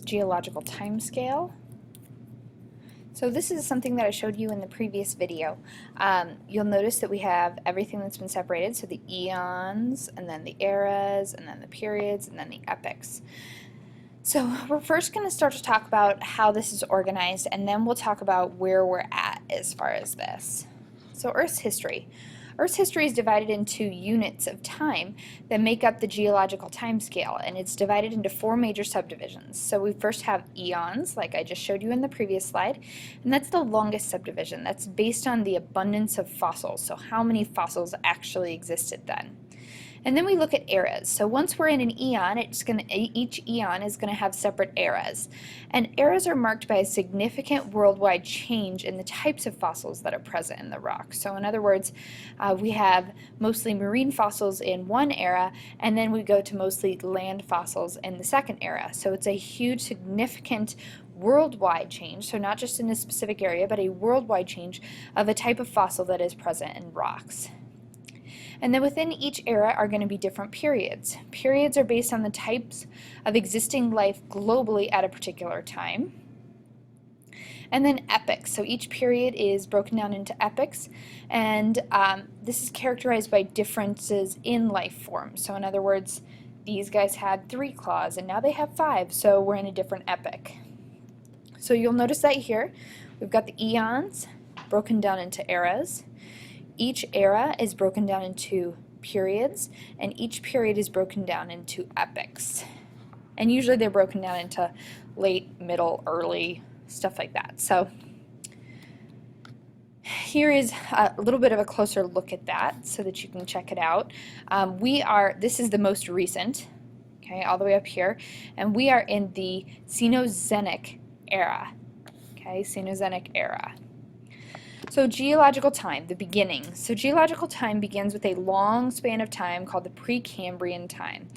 Geological timescale. So this is something that I showed you in the previous video. You'll notice that we have everything that's been separated, so the eons, and then the eras, and then the periods, and then the epochs. So we're first going to start to talk about how this is organized, and then we'll talk about where we're at as far as this. So Earth's history. Earth's history is divided into units of time that make up the geological time scale, and it's divided into 4 major subdivisions. So we first have eons, like I just showed you in the previous slide, and that's the longest subdivision. That's based on the abundance of fossils, so how many fossils actually existed then. And then we look at eras. So once we're in an eon, each eon is going to have separate eras. And eras are marked by a significant worldwide change in the types of fossils that are present in the rock. So in other words, we have mostly marine fossils in one era, and then we go to mostly land fossils in the second era. So it's a huge, significant worldwide change, so not just in a specific area, but a worldwide change of a type of fossil that is present in rocks. And then within each era are going to be different periods. Periods are based on the types of existing life globally at a particular time. And then epochs. So each period is broken down into epochs, and this is characterized by differences in life forms. So in other words, these guys had 3 claws and now they have 5, so we're in a different epoch. So you'll notice that here we've got the eons broken down into eras. Each era is broken down into periods, and each period is broken down into epochs. And usually they're broken down into late, middle, early, stuff like that. So here is a little bit of a closer look at that so that you can check it out. This is the most recent, okay, all the way up here, and we are in the Cenozoic era, okay, Cenozoic era. So geological time, the beginning. So geological time begins with a long span of time called the Precambrian time.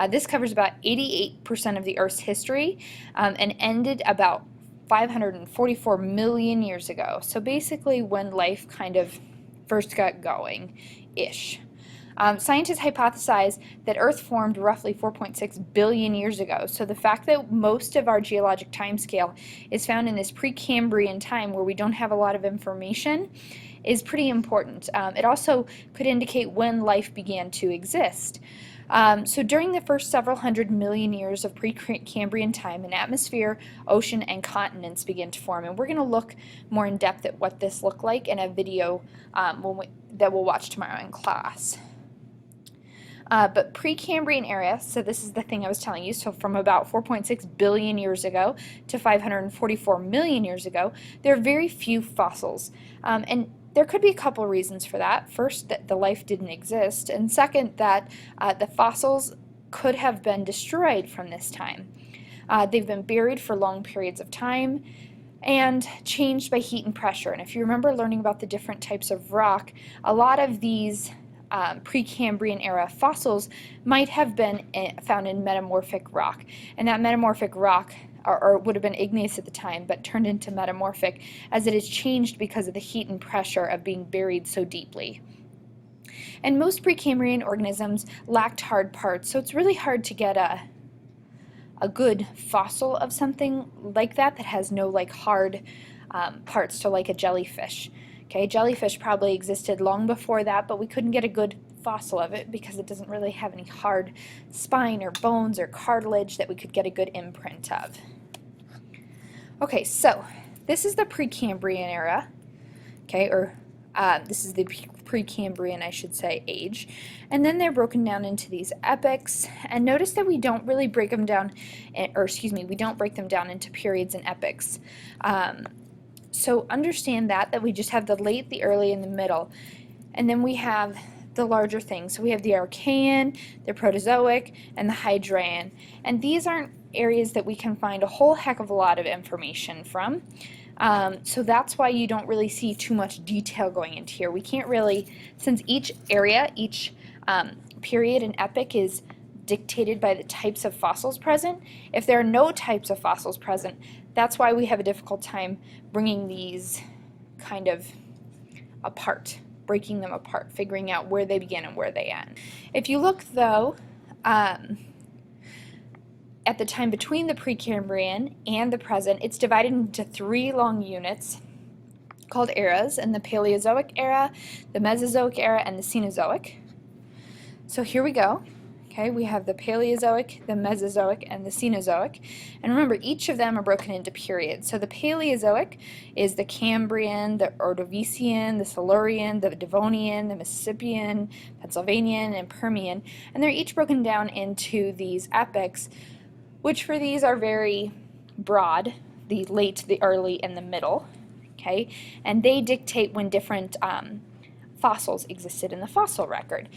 This covers about 88% of the Earth's history and ended about 544 million years ago. So basically when life kind of first got going-ish. Scientists hypothesize that Earth formed roughly 4.6 billion years ago. So the fact that most of our geologic time scale is found in this Precambrian time where we don't have a lot of information is pretty important. It also could indicate when life began to exist. So during the first several hundred million years of Precambrian time, an atmosphere, ocean, and continents began to form. And we're going to look more in depth at what this looked like in a video that we'll watch tomorrow in class. But Precambrian era, so this is the thing I was telling you, so from about 4.6 billion years ago to 544 million years ago, there are very few fossils. And there could be a couple reasons for that. First, that the life didn't exist, and second, that the fossils could have been destroyed from this time. They've been buried for long periods of time and changed by heat and pressure. And if you remember learning about the different types of rock, a lot of these Precambrian era fossils might have been found in metamorphic rock, and that metamorphic rock or would have been igneous at the time but turned into metamorphic as it has changed because of the heat and pressure of being buried so deeply. And most Precambrian organisms lacked hard parts, so it's really hard to get a good fossil of something like that has no like hard parts, so like a jellyfish. Okay, jellyfish probably existed long before that, but we couldn't get a good fossil of it because it doesn't really have any hard spine or bones or cartilage that we could get a good imprint of. Okay, so this is the Precambrian era, okay, or this is the Precambrian, I should say, age. And then they're broken down into these epochs, and notice that we don't really break them down, we don't break them down into periods and epochs. So understand that we just have the late, the early, and the middle. And then we have the larger things. So we have the Archean, the Proterozoic, and the Hydraean. And these aren't areas that we can find a whole heck of a lot of information from. So that's why you don't really see too much detail going into here. We can't really, since each area, each period and epoch is dictated by the types of fossils present. If there are no types of fossils present, that's why we have a difficult time bringing these kind of apart, breaking them apart, figuring out where they begin and where they end. If you look though, at the time between the Precambrian and the present, it's divided into 3 long units called eras, in the Paleozoic era, the Mesozoic era, and the Cenozoic. So here we go. Okay, we have the Paleozoic, the Mesozoic, and the Cenozoic. And remember, each of them are broken into periods. So the Paleozoic is the Cambrian, the Ordovician, the Silurian, the Devonian, the Mississippian, Pennsylvanian, and Permian. And they're each broken down into these epochs, which for these are very broad, the late, the early, and the middle. Okay, and they dictate when different fossils existed in the fossil record.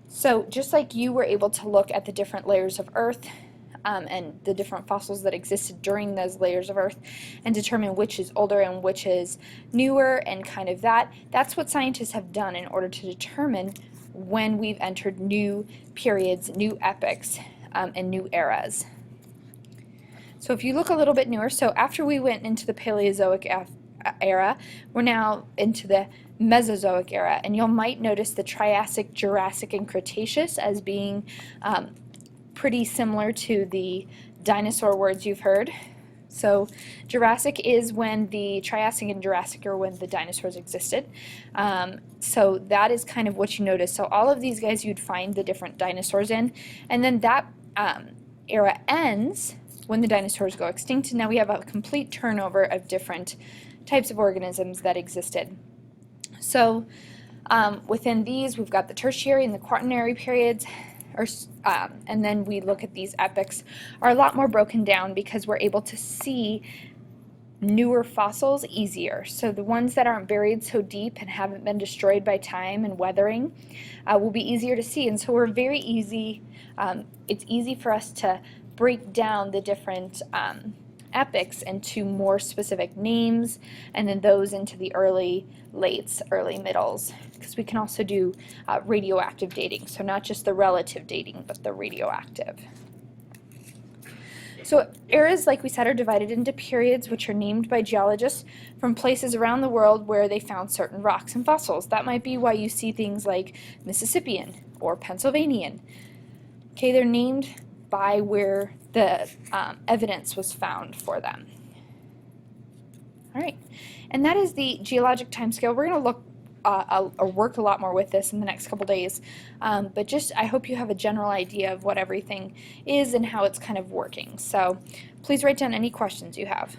So just like you were able to look at the different layers of Earth and the different fossils that existed during those layers of Earth and determine which is older and which is newer and kind of that's what scientists have done in order to determine when we've entered new periods, new epochs, and new eras. So if you look a little bit newer, so after we went into the Paleozoic era, we're now into the Mesozoic era, and you might notice the Triassic, Jurassic, and Cretaceous as being pretty similar to the dinosaur words you've heard. So Jurassic is when the Triassic and Jurassic are when the dinosaurs existed. So that is kind of what you notice. So all of these guys you'd find the different dinosaurs in, and then that era ends when the dinosaurs go extinct, and now we have a complete turnover of different types of organisms that existed. So within these, we've got the tertiary and the quaternary periods, and then we look at these epochs are a lot more broken down because we're able to see newer fossils easier. So the ones that aren't buried so deep and haven't been destroyed by time and weathering will be easier to see. And so we're very easy, it's easy for us to break down the different epochs into more specific names, and then those into the early lates, early middles, because we can also do radioactive dating, so not just the relative dating, but the radioactive. So eras, like we said, are divided into periods, which are named by geologists from places around the world where they found certain rocks and fossils. That might be why you see things like Mississippian or Pennsylvanian. Okay, they're named by where the evidence was found for them. All right, and that is the geologic timescale. We're going to look or work a lot more with this in the next couple days, but just I hope you have a general idea of what everything is and how it's kind of working. So please write down any questions you have.